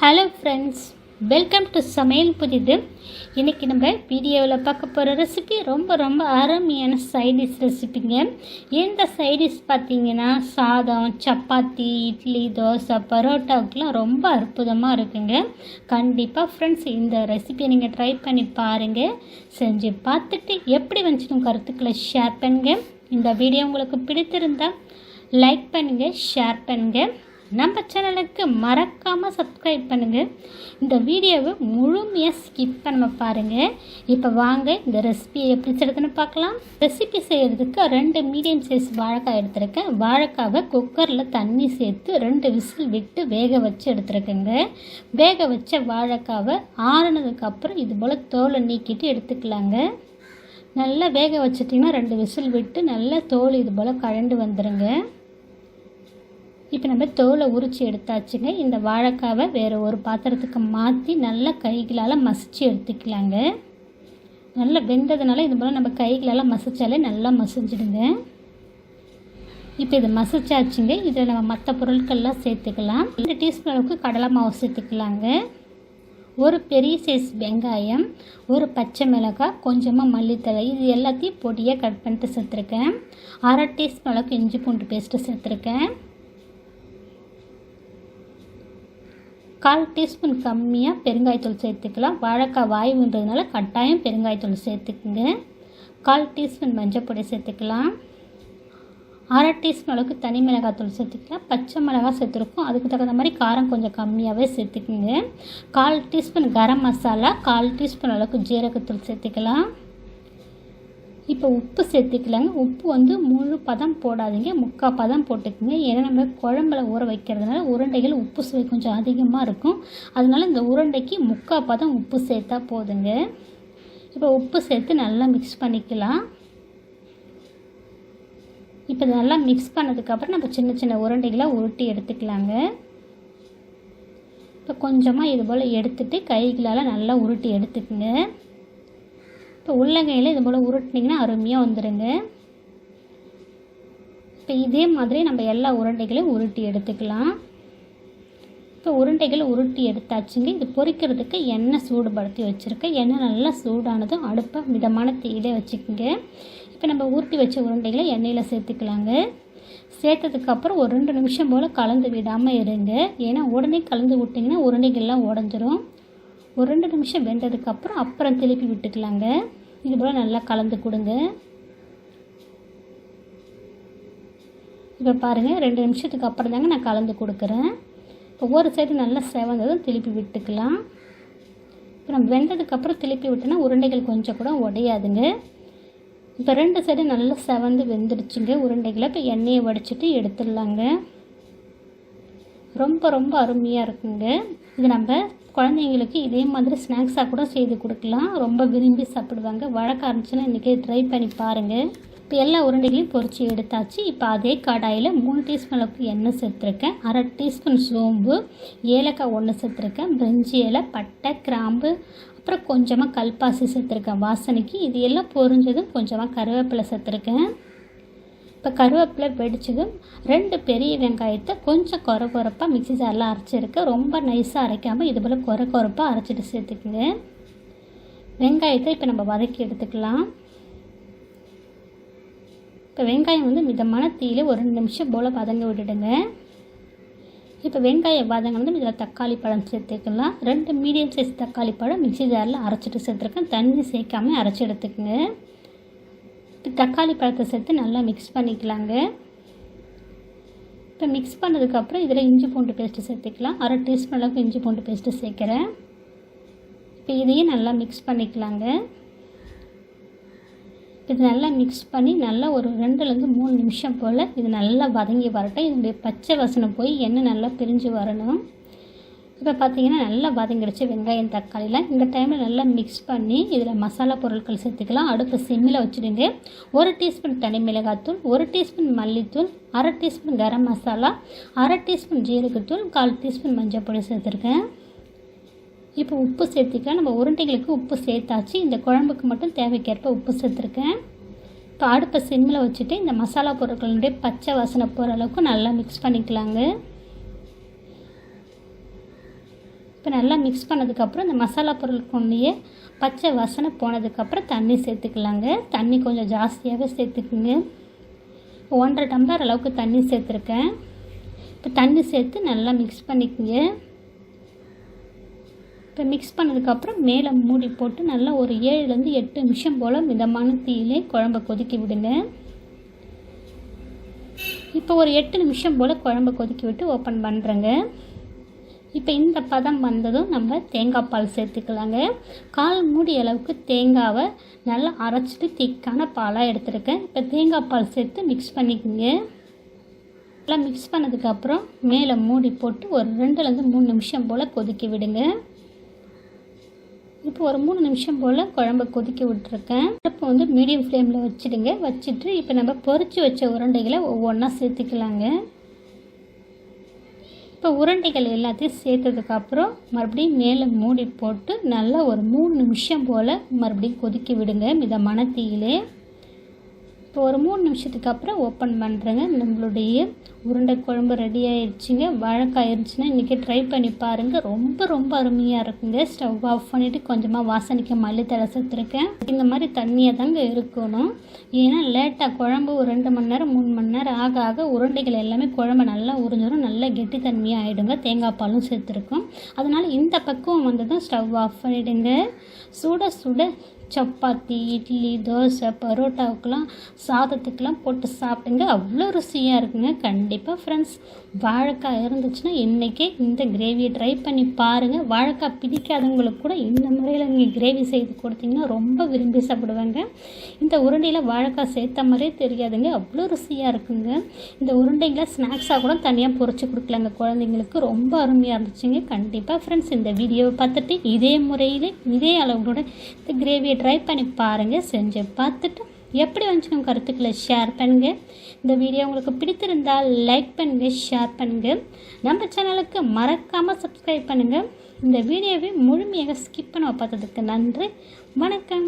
Hello friends, welcome to சமையல் புதிது. இன்றைக்கி நம்ம வீடியோவில் பார்க்க போகிற ரெசிபி ரொம்ப அருமையான சைடிஷ் ரெசிபிங்க. இந்த சைடிஷ் பார்த்திங்கன்னா சாதம், சப்பாத்தி, இட்லி, தோசை, பரோட்டாவுக்கெலாம் ரொம்ப அற்புதமாக இருக்குங்க. கண்டிப்பாக ஃப்ரெண்ட்ஸ் இந்த ரெசிபியை நீங்கள் ட்ரை பண்ணி பாருங்கள். செஞ்சு பார்த்துட்டு எப்படி வந்துச்சுன்னு கருத்துக்களை ஷேர் பண்ணுங்கள். இந்த வீடியோ உங்களுக்கு பிடித்திருந்தால் லைக் பண்ணுங்கள், ஷேர் பண்ணுங்கள். நம்ம சேனலுக்கு மறக்காமல் சப்ஸ்கிரைப் பண்ணுங்கள். இந்த வீடியோவை முழுமையாக ஸ்கிப் பண்ண பாருங்கள். இப்போ வாங்க இந்த ரெசிபியை எப்படி செய்யறதுன்னு பார்க்கலாம். ரெசிபி செய்கிறதுக்கு 2 மீடியம் சைஸ் வாழைக்காய் எடுத்துருக்கேன். வாழைக்காவை குக்கரில் தண்ணி சேர்த்து 2 விசில் விட்டு வேக வச்சு எடுத்துருக்கேங்க. வேக வச்ச வாழைக்காவை ஆறுனதுக்கப்புறம் இது போல் தோலை நீக்கிட்டு எடுத்துக்கலாங்க. நல்லா வேக வச்சிட்டிங்கன்னா 2 விசில் விட்டு நல்லா தோல் இது போல் கழண்டு வந்துடுங்க. இப்போ நம்ம தோலை உரித்து எடுத்தாச்சுங்க. இந்த வாழைக்காவை வேறு ஒரு பாத்திரத்துக்கு மாற்றி நல்லா கைகளால் மசித்து எடுத்துக்கலாங்க. நல்லா வெந்ததுனால இது போல் நம்ம கைகளால் மசித்தாலே நல்லா மசிஞ்சிடுங்க. இப்போ இது மசிச்சாச்சுங்க. இதில் நம்ம மற்ற பொருட்கள்லாம் சேர்த்துக்கலாம். 2 டீஸ்பூன் அளவுக்கு கடலை மாவு சேர்த்துக்கலாங்க. ஒரு பெரிய சைஸ் வெங்காயம், ஒரு பச்சை மிளகாய், கொஞ்சமாக மல்லித்தழை, இது எல்லாத்தையும் பொடியாக கட் பண்ணிட்டு சேர்த்துருக்கேன். 1/2 டீஸ்பூன் அளவுக்கு இஞ்சி பூண்டு பேஸ்ட்டு சேர்த்துருக்கேன். 1/4 டீஸ்பூன் கம்மியாக பெருங்காயத்தூள் சேர்த்துக்கலாம். வாழைக்காய் வாய்வுன்றதுனால கட்டாயம் பெருங்காயத்தூள் சேர்த்துக்குங்க. 1/4 டீஸ்பூன் மஞ்சள் பொடி சேர்த்துக்கலாம். 1/2 டீஸ்பூன் அளவுக்கு தனி மிளகாத்தூள் சேர்த்துக்கலாம். பச்சை மிளகாய் சேர்த்துருக்கோம், அதுக்கு தகுந்த மாதிரி காரம் கொஞ்சம் கம்மியாகவே சேர்த்துக்குங்க. 1/4 டீஸ்பூன் கரம் மசாலா, 1/4 டீஸ்பூன் அளவுக்கு ஜீரகத்தூள் சேர்த்துக்கலாம். இப்போ உப்பு சேர்த்துக்கலாங்க. உப்பு முழு பதம் போடாதீங்க, 3/4 பதம் போட்டுக்குங்க. ஏன்னா நம்ம குழம்புல ஊற வைக்கிறதுனால உருண்டைகள் உப்பு சுவை கொஞ்சம் அதிகமாக இருக்கும். அதனால இந்த உருண்டைக்கு 3/4 பதம் உப்பு சேர்த்தா போதுங்க. இப்போ உப்பு சேர்த்து நல்லா மிக்ஸ் பண்ணிக்கலாம். இப்போ நல்லா மிக்ஸ் பண்ணதுக்கப்புறம் நம்ம சின்ன சின்ன உருண்டைகளாக உருட்டி எடுத்துக்கலாங்க. இப்போ கொஞ்சமாக இது போல் எடுத்துகிட்டு கைகளால் நல்லா உருட்டி எடுத்துக்குங்க. இப்போ உள்ளங்கையில் இது போல் உருட்டினீங்கன்னா அருமையாக வந்துடுங்க. இப்போ இதே மாதிரி நம்ம எல்லா உருண்டைகளையும் உருட்டி எடுத்துக்கலாம். இப்போ உருண்டைகள் உருட்டி எடுத்தாச்சுங்க. இது பொரிக்கிறதுக்கு எண்ணெய் சூடுபடுத்தி வச்சுருக்கேன். எண்ணெய் நல்லா சூடானதும் அடுப்பை மிதமான தீயிலே வச்சுக்கோங்க. இப்போ நம்ம உருட்டி வச்ச உருண்டைகளை எண்ணெயில் சேர்த்துக்கலாங்க. சேர்த்ததுக்கப்புறம் ஒரு 2 நிமிஷம் போல் கலந்து விடாமல் இருங்க. ஏன்னா உடனே கலந்து விட்டிங்கன்னா உருண்டைகள்லாம் உடஞ்சிரும். ஒரு 2 நிமிஷம் வெந்ததுக்கப்புறம் அப்புறம் திருப்பி விட்டுக்கலாங்க. இது போல் நல்லா கலந்து கொடுங்க. இப்போ பாருங்கள், 2 நிமிஷத்துக்கு அப்புறம் தாங்க நான் கலந்து கொடுக்குறேன். இப்போ ஒரு சைடு நல்லா செவந்ததும் திருப்பி விட்டுக்கலாம். இப்போ நம்ம வெந்ததுக்கப்புறம் திருப்பி விட்டோன்னா உருண்டைகள் கொஞ்சம் கூட உடையாதுங்க. இப்போ 2 சைடு நல்லா செவந்து வெந்துடுச்சுங்க உருண்டைகளை. இப்போ எண்ணெயை வடிச்சிட்டு எடுத்துடலாங்க. ரொம்ப அருமையாக இருக்குங்க. இது நம்ம குழந்தைங்களுக்கு இதே மாதிரி ஸ்நாக்ஸாக கூட செய்து கொடுக்கலாம். ரொம்ப விரும்பி சாப்பிடுவாங்க. வாழைக்காய் இருந்துச்சுன்னா இன்றைக்கி ட்ரை பண்ணி பாருங்கள். இப்போ எல்லா உருண்டைகளையும் பொரித்து எடுத்தாச்சு. இப்போ அதே கடாயில் 3 டீஸ்பூன் அளவுக்கு எண்ணெய் சேர்த்துருக்கேன். 1/2 டீஸ்பூன் சோம்பு, ஏலக்காய் 1 சேர்த்துருக்கேன், பிரிஞ்சி இலை, பட்டை, கிராம்பு, அப்புறம் கொஞ்சமாக கல்பாசி சேர்த்துருக்கேன் வாசனைக்கு. இது எல்லாம் பொரிஞ்சதும் கொஞ்சமாக கருவேப்பிலை சேர்த்துருக்கேன். இப்போ கருவேப்பிலை வெடிச்சதும் 2 பெரிய வெங்காயத்தை கொஞ்சம் கொரப்பாக மிக்ஸி ஜாரில் அரைச்சிருக்கேன். ரொம்ப நைஸாக அரைக்காமல் இது போல் கொரப்பாக அரைச்சிட்டு சேர்த்துக்குங்க. வெங்காயத்தை இப்போ நம்ம வதக்கி எடுத்துக்கலாம். இப்போ வெங்காயம் மிதமான தீயில ஒரு 2 நிமிஷம் போல் வதங்க விட்டுடுங்க. இப்போ வெங்காயம் வதங்கினதும் இதில் தக்காளி பழம் சேர்த்துக்கலாம். 2 மீடியம் சைஸ் தக்காளி பழம் மிக்ஸி ஜாரில் அரைச்சிட்டு சேர்த்துருக்கேன். தண்ணி சேர்க்காமல் அரைச்சி எடுத்துக்கோங்க. தக்காளி பழத்தை சேர்த்து நல்லா மிக்ஸ் பண்ணிக்கலாங்க. இப்போ மிக்ஸ் பண்ணதுக்கப்புறம் இதில் இஞ்சி பூண்டு பேஸ்ட்டு சேர்த்துக்கலாம். 1/2 டீஸ்பூன் அளவுக்கு இஞ்சி பூண்டு பேஸ்ட்டு சேர்க்குறேன். இப்போ இதையும் நல்லா மிக்ஸ் பண்ணிக்கலாங்க. இது நல்லா மிக்ஸ் பண்ணி நல்லா ஒரு 2லேருந்து 3 நிமிஷம் போல் இது நல்லா வதங்கி வரட்டும். இதனுடைய பச்சை வாசனை போய் எண்ணெய் நல்லா பிரிஞ்சு வரணும். இப்போ பார்த்தீங்கன்னா நல்லா வதங்கிடுச்சு வெங்காயம் தக்காளிலாம். இந்த டைமில் நல்லா மிக்ஸ் பண்ணி இதில் மசாலா பொருட்கள் சேர்த்துக்கலாம். அடுப்பு சிம்மில் வச்சுடுங்க. 1 டீஸ்பூன் தனி மிளகாத்தூள், 1 டீஸ்பூன் மல்லித்தூள், 1/2 டீஸ்பூன் கரம் மசாலா, 1/2 டீஸ்பூன் ஜீரகத்தூள், 1/4 டீஸ்பூன் மஞ்சள் பொடி சேர்த்துருக்கேன். இப்போ உப்பு சேர்த்துக்கலாம். நம்ம உருண்டைகளுக்கு உப்பு சேர்த்தாச்சு. இந்த குழம்புக்கு மட்டும் தேவைக்கேற்ப உப்பு சேர்த்துருக்கேன். இப்போ அடுப்பை சிம்மில் வச்சுட்டு இந்த மசாலா பொருட்களுடைய பச்சை வாசனை போகிற அளவுக்கு நல்லா மிக்ஸ் பண்ணிக்கலாங்க. இப்போ நல்லா மிக்ஸ் பண்ணதுக்கப்புறம் இந்த மசாலா பொருளுக்குள்ளேயே பச்சை வாசனை போனதுக்கப்புறம் தண்ணி சேர்த்துக்கலாங்க. தண்ணி கொஞ்சம் ஜாஸ்தியாகவே சேர்த்துக்குங்க. 1.5 டம்ளர் அளவுக்கு தண்ணி சேர்த்துருக்கேன். இப்போ தண்ணி சேர்த்து நல்லா மிக்ஸ் பண்ணிக்கோங்க. இப்போ மிக்ஸ் பண்ணதுக்கப்புறம் மேலே மூடி போட்டு நல்லா ஒரு 7லேருந்து 8 நிமிஷம் போல் மிதமான தீயிலே குழம்பை கொதிக்க விடுங்க. இப்போ ஒரு 8 நிமிஷம் போல் குழம்பை கொதிக்க விட்டு ஓப்பன் பண்ணுறேங்க. இப்போ இந்த பதம் வந்ததும் நம்ம தேங்காய் பால் சேர்த்துக்கலாங்க. 1/4 மூடி அளவுக்கு தேங்காவை நல்லா அரைச்சிட்டு திக்கான பாலாக எடுத்துருக்கேன். இப்போ தேங்காய் பால் சேர்த்து மிக்ஸ் பண்ணிக்கோங்க. நல்லா மிக்ஸ் பண்ணதுக்கப்புறம் மேலே மூடி போட்டு ஒரு 2லேருந்து 3 நிமிஷம் போல் கொதிக்க விடுங்க. இப்போ ஒரு 3 நிமிஷம் போல் குழம்பு கொதிக்க விட்டுருக்கேன். இப்போ மீடியம் ஃப்ளேமில் வச்சுடுங்க. வச்சுட்டு இப்போ நம்ம பொரிச்சு வச்ச உருண்டைகளை ஒவ்வொன்றா சேர்த்துக்கலாங்க. இப்போ உருண்டைகள் எல்லாத்தையும் சேர்த்ததுக்கப்புறம் மறுபடியும் மேலே மூடி போட்டு நல்லா ஒரு 3 நிமிஷம் போல் மறுபடியும் கொதிக்க விடுங்க மிதமான தீயிலே. இப்போ ஒரு 3 நிமிஷத்துக்கு அப்புறம் ஓப்பன் பண்ணுறேங்க. நம்மளுடைய உருண்டை குழம்பு ரெடி ஆயிடுச்சுங்க. வாழைக்காய் இருந்துச்சுன்னா இன்றைக்கி ட்ரை பண்ணி பாருங்கள். ரொம்ப அருமையாக இருக்குங்க. ஸ்டவ் ஆஃப் பண்ணிவிட்டு கொஞ்சமாக வாசனைக்கு மல்லித்தழை சேர்த்துருக்கேன். இந்த மாதிரி தண்ணியாக தாங்க இருக்கணும். ஏன்னா லேட்டாக குழம்பு ஒரு 2 மணி நேரம் 3 மணி நேரம் ஆக ஆக உருண்டைகள் எல்லாமே குழம்பு நல்லா உறிஞ்சிடும். நல்லா கெட்டி தன்மையாக ஆகிடுங்க. தேங்காய் பாலும் சேர்த்துருக்கோம். அதனால் இந்த பக்குவம் வந்ததும் ஸ்டவ் ஆஃப் பண்ணிவிடுங்க. சுட சப்பாத்தி, இட்லி, தோசை, பரோட்டாவுக்கெலாம் சாதத்துக்கெலாம் போட்டு சாப்பிடுங்க. அவ்வளோ ருசியாக இருக்குங்க. கண்டிப்பாக ஃப்ரெண்ட்ஸ் வாழைக்காய் இருந்துச்சுன்னா இன்றைக்கே இந்த கிரேவியை ட்ரை பண்ணி பாருங்கள். வாழைக்காய் பிடிக்காதவங்களுக்கு கூட இந்த முறையில் நீங்கள் கிரேவி செய்து கொடுத்தீங்கன்னா ரொம்ப விரும்பி சாப்பிடுவாங்க. இந்த உருண்டையில் வாழைக்காய் சேர்த்த மாதிரியே தெரியாதுங்க. அவ்வளோ ருசியாக இருக்குங்க. இந்த உருண்டைகளை ஸ்நாக்ஸாக கூட தனியாக பொரிச்சு கொடுக்கலாங்க குழந்தைங்களுக்கு. ரொம்ப அருமையாக இருந்துச்சுங்க. கண்டிப்பாக ஃப்ரெண்ட்ஸ் இந்த வீடியோவை பார்த்துட்டு இதே முறையில் இதே அளவோட இந்த கிரேவியை ட்ரை பண்ணி பாருங்கள். செஞ்சு பார்த்துட்டு எப்படி வந்துச்சு கருத்துக்களை ஷேர் பண்ணுங்கள். இந்த வீடியோ உங்களுக்கு பிடித்திருந்தால் லைக் பண்ணுங்கள், ஷேர் பண்ணுங்கள். நம்ம சேனலுக்கு மறக்காமல் சப்ஸ்கிரைப் பண்ணுங்கள். இந்த வீடியோவை முழுமையாக ஸ்கிப் பண்ண பார்த்ததுக்கு நன்றி. வணக்கம்.